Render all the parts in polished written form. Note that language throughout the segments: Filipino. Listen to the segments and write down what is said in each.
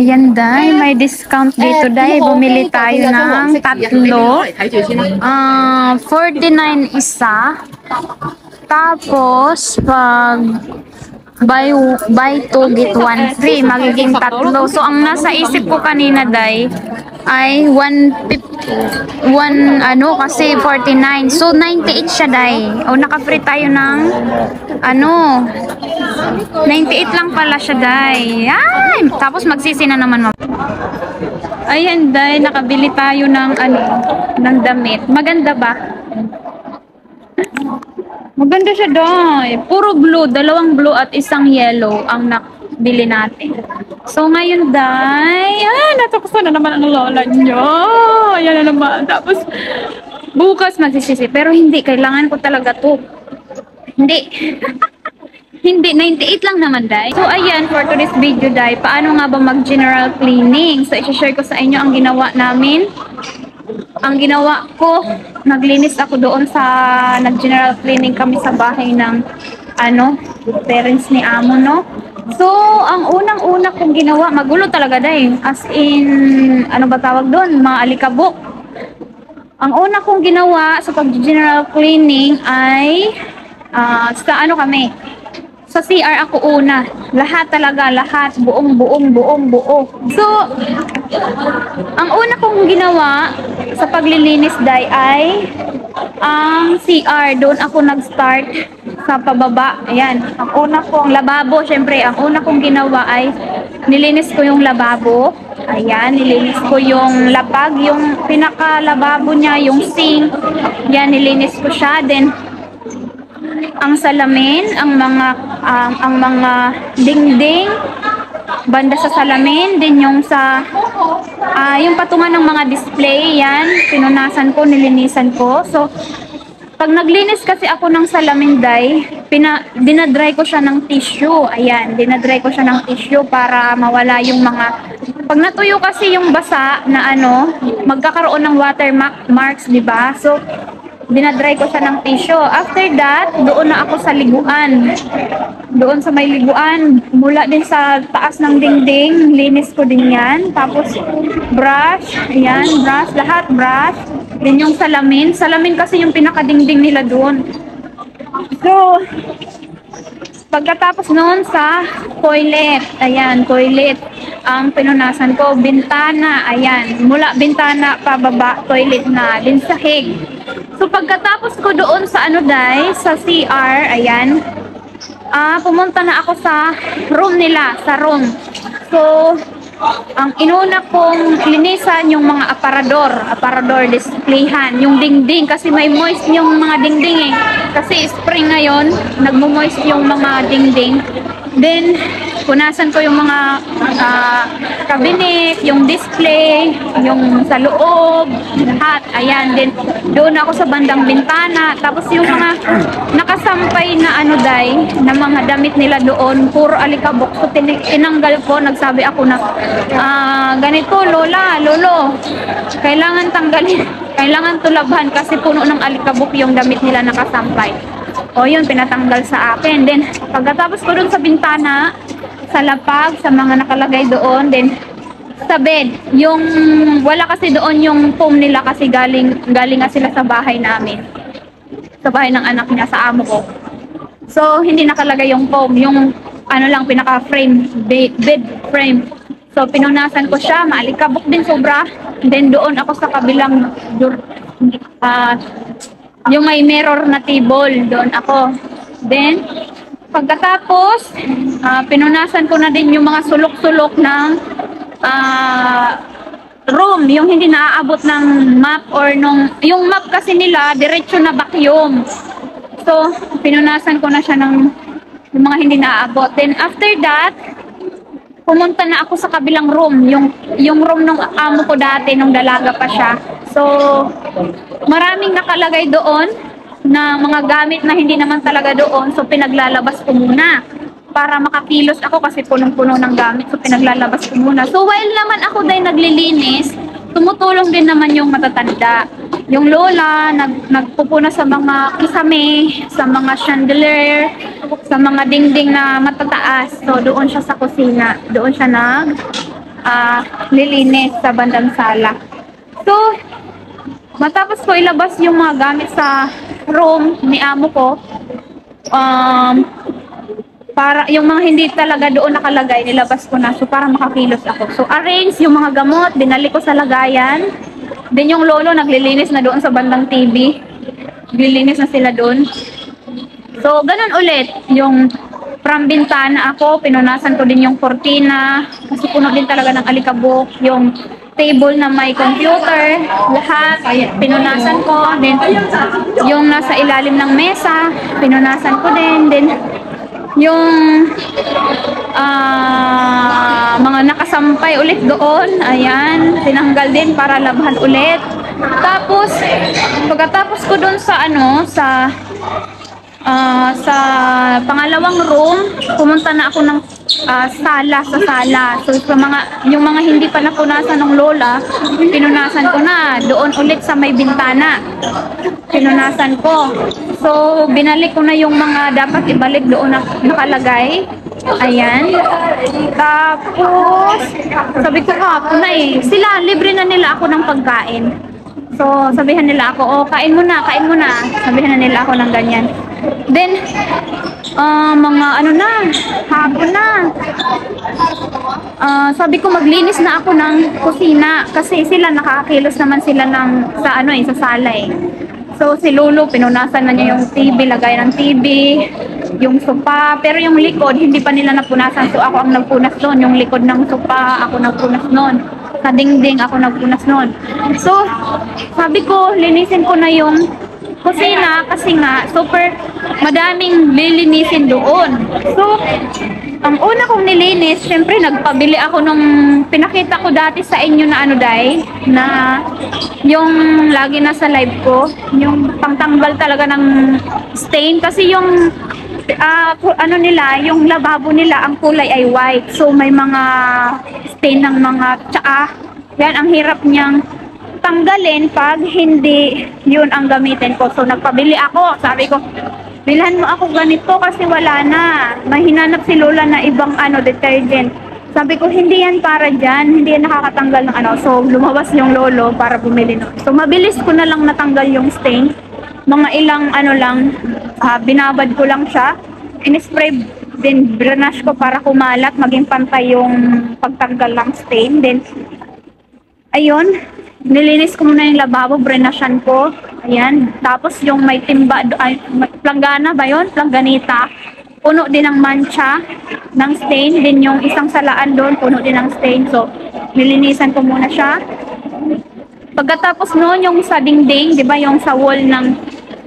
Ayan, Day. May discount dito, Day. Bumili tayo ng tatlo. 49 isa. Tapos, pag buy 2 get 1 free, magiging tatlo. So, ang nasa isip ko kanina, Day, ay 1 ano, kasi 49. So, 98 siya, Day. O, naka-free tayo ng, ano, 98 lang pala siya, Day. Ay! Tapos, magsisi na naman, ayan, Day, nakabili tayo ng, ano, ng damit. Maganda ba? Maganda siya, Day. Puro blue, dalawang blue at isang yellow ang nakabili natin. So, ngayon, Day, natakos na naman ang lola niyo. Ayan na naman. Tapos, bukas magsisisi. Pero hindi, kailangan ko talaga to. Hindi. Hindi, 98 lang naman, Day. So, ayan, for today's video, Day, paano nga ba mag-general cleaning? So, isi-share ko sa inyo ang ginawa namin. Ang ginawa ko, naglinis ako doon sa nag-general cleaning kami sa bahay ng ano, parents ni Amo, no? So, ang unang-una kong ginawa, magulo talaga, Day. As in, ano ba tawag doon? Mga alikabok. Ang una kong ginawa sa pag-general cleaning ay sa ano kami, sa CR ako una. Lahat talaga, lahat. Buo. So, ang una kong ginawa sa paglilinis, Day, ay ang CR. Doon ako nag-start sa pababa. Ayan. Ang una kong lababo, syempre, ang una kong ginawa ay nilinis ko yung lababo. Ayan, nilinis ko yung lapag, yung pinaka-lababo niya, yung sink. Yan, nilinis ko siya. Then, ang salamin, ang mga dingding banda sa salamin, din yung sa yung patungan ng mga display, yan pinunasan ko, nilinisan ko. So pag naglinis kasi ako ng salamin, Day, dinadry ko siya ng tissue. Ayan, dinadry ko siya ng tissue para mawala yung mga, pag natuyo kasi yung basa na ano, magkakaroon ng watermarks, di ba? So dinadry ko siya ng tissue. After that, doon na ako sa liguan. Doon sa may liguan, mula din sa taas ng dingding, linis ko din yan. Tapos, brush, ayan, brush, lahat brush. Then yung salamin. Salamin kasi yung pinakadingding nila doon. So, pagkatapos noon sa toilet, ayan, toilet, ang pinunasan ko, bintana, ayan, mula bintana pababa, toilet na, din sahig. So, pagkatapos ko doon sa ano, Day, sa CR, ayan, pumunta na ako sa room nila, sa room. So, ang inuna kong linisan yung mga aparador displayhan, yung dingding, kasi may moist yung mga dingding eh. Kasi spring ngayon, nagmo-moist yung mga dingding. Then, punasan ko yung mga cabinet, yung display, yung sa loob, lahat. Ayan, then doon ako sa bandang bintana. Tapos yung mga nakasampay na ano, Day, na mga damit nila doon, puro alikabok. So tinanggal ko, nagsabi ako na, ganito, Lola, Lolo, kailangan tanggalin, kailangan tulabhan kasi puno ng alikabok yung damit nila nakasampay. O yun, pinatanggal sa akin. Then, pagkatapos ko dun sa bintana, sa lapag, sa mga nakalagay doon, then sa bed, yung wala kasi doon yung foam nila kasi galing nga sila sa bahay namin. Sa bahay ng anak niya, sa amo ko. So, hindi nakalagay yung foam, yung ano lang, pinaka-frame, bed frame. So, pinunasan ko siya, maalikabok din sobra. Then, doon ako sa kabilang yung may mirror na table, doon ako. Then, pagkatapos, pinunasan ko na din yung mga sulok-sulok ng room, yung hindi naaabot ng map or yung map kasi nila, diretso na vacuum. So, pinunasan ko na siya ng yung mga hindi naaabot. Then, after that, pumunta na ako sa kabilang room, yung room ng amo ko dati, nung dalaga pa siya. So, maraming nakalagay doon na mga gamit na hindi naman talaga doon. So, pinaglalabas ko muna para makakilos ako kasi punong-puno ng gamit. So, pinaglalabas ko muna. So, while naman ako din naglilinis, tumutulong din naman yung matatanda. Yung lola, nagpupuna sa mga kisame, sa mga chandelier, sa mga dingding na matataas. So, doon siya sa kusina. Doon siya lilinis sa bandang sala. So, matapos ko ilabas yung mga gamit sa room ni amo ko, para yung mga hindi talaga doon nakalagay, nilabas ko na so para makakilos ako. So arrange yung mga gamot, binalik ko sa lagayan. Then yung lolo naglilinis na doon sa bandang TV. Naglilinis na sila doon. So ganun ulit, yung from bintana ako, pinunasan ko din yung cortina kasi puno din talaga ng alikabok, yung table na may computer, lahat pinunasan ko. Then yung nasa ilalim ng mesa, pinunasan ko din. Then yung mga nakasampay ulit doon, ayan, tinanggal din para labhan ulit. Tapos pagkatapos ko doon sa sa pangalawang room, pumunta na ako ng sala. So yung mga hindi pa napunasan ng lola, pinunasan ko na doon ulit sa may bintana. Pinunasan ko. So binalik ko na yung mga dapat ibalik doon na nakalagay. Ayan. Tapos sabi ko hapon na sila libre na nila ako ng pagkain. So sabihan nila ako, oh kain mo na. Sabihan na nila ako ng ganyan. Then mga hapon na. Sabi ko maglinis na ako ng kusina kasi sila nakakakilos naman sila sa sala eh. So si Lolo pinunasan na niya yung TV, lagay ng TV, yung sopa, pero yung likod hindi pa nila napunasan. So ako ang nagpunas noon, yung likod ng sopa ako nagpunas noon. Sa dingding ako nagpunas noon. So sabi ko linisin ko na yung kusina kasi nga super madaming lilinisin doon. So ang una kong nilinis, syempre nagpabili ako nung pinakita ko dati sa inyo na na yung lagi nasa live ko, yung pangtanggal talaga ng stain kasi yung yung lababo nila ang kulay ay white. So may mga stain ng mga tsaa. Yan ang hirap niyang tanggalin pag hindi yun ang gamitin ko. So nagpabili ako, sabi ko bilhan mo ako ganito kasi wala na. May hinanap si Lola na ibang detergent. Sabi ko, hindi yan para dyan. Hindi yan nakakatanggal ng So, lumabas yung lolo para bumili no. So, mabilis ko na lang natanggal yung stain. Mga ilang binabad ko lang siya. In-spray din, brush ko para kumalat, maging pantay yung pagtanggal ng stain. Then, ayun. Nilinis ko muna yung lababo, brenasyan ko. Ayan. Tapos yung may timba, planggana ba yun? Plangganita. Puno din ng mancha ng stain. Din yung isang salaan doon, puno din ng stain. So, nilinisan ko muna siya. Pagkatapos noon, yung sa dingding, di ba yung sa wall ng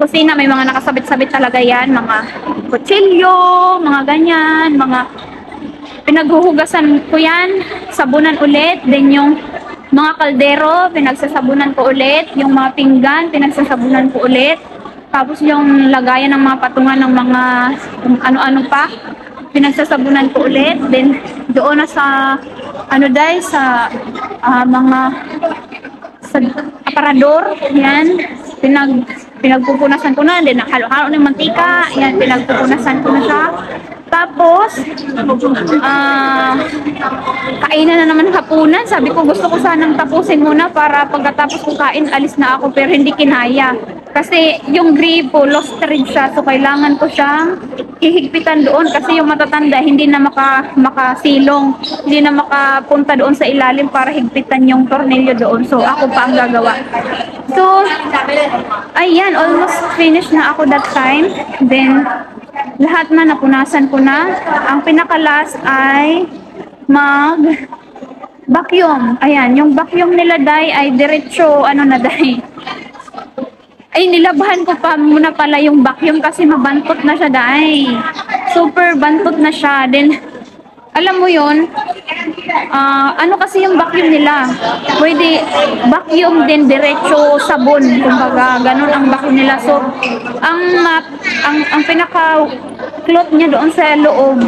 kusina, may mga nakasabit-sabit talaga yan. Mga kutsilyo, mga ganyan, mga pinaghuhugasan ko yan. Sabunan ulit. Then yung mga kaldero, pinagsasabunan ko ulit. Yung mga pinggan, pinagsasabunan ko ulit. Tapos yung lagayan ng mga patungan ng mga ano-ano pa, pinagsasabunan ko ulit. Then doon na sa mga sa aparador, yan, pinagpupunasan ko na. Then halo-halo ng mantika, yan, pinagpupunasan ko na siya. Tapos, kainan na naman hapunan. Sabi ko, gusto ko sanang tapusin muna para pagkatapos ko kain, alis na ako. Pero hindi kinaya. Kasi yung gripo, lost thread siya. So, kailangan ko siyang hihigpitan doon. Kasi yung matatanda, hindi na makasilong. Hindi na makapunta doon sa ilalim para higpitan yung tornilyo doon. So, ako pa ang gagawa. So, ayan, almost finished na ako that time. Then, lahat na napunasan ko na. Ang pinaka-last ay vacuum. Ayan, yung vacuum nila Day ay diretso, Day? Ay, nilabahan ko pa muna pala yung vacuum kasi mabantot na siya Day. Super bantot na siya. Then, alam mo yun, kasi yung vacuum nila? Pwede vacuum din diretso sabon. Kumbaga, ganun ang vacuum nila. So, ang pinaka-cloth niya doon sa loob,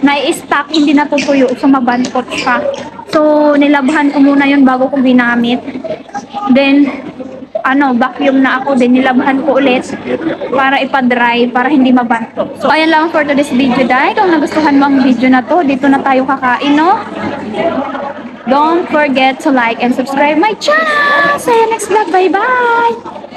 na-i-stack, hindi natutuyo. So, mabantot siya. So, nilabahan ko muna yun bago ko ginamit. Then, vacuum na ako din, nilabahan ko ulit para ipa-dry, para hindi mabanto. So, ayan lang for today's video, Day. Kung nagustuhan mo ang video na to, dito na tayo kakain, no? Don't forget to like and subscribe my channel. See you next vlog. Bye-bye!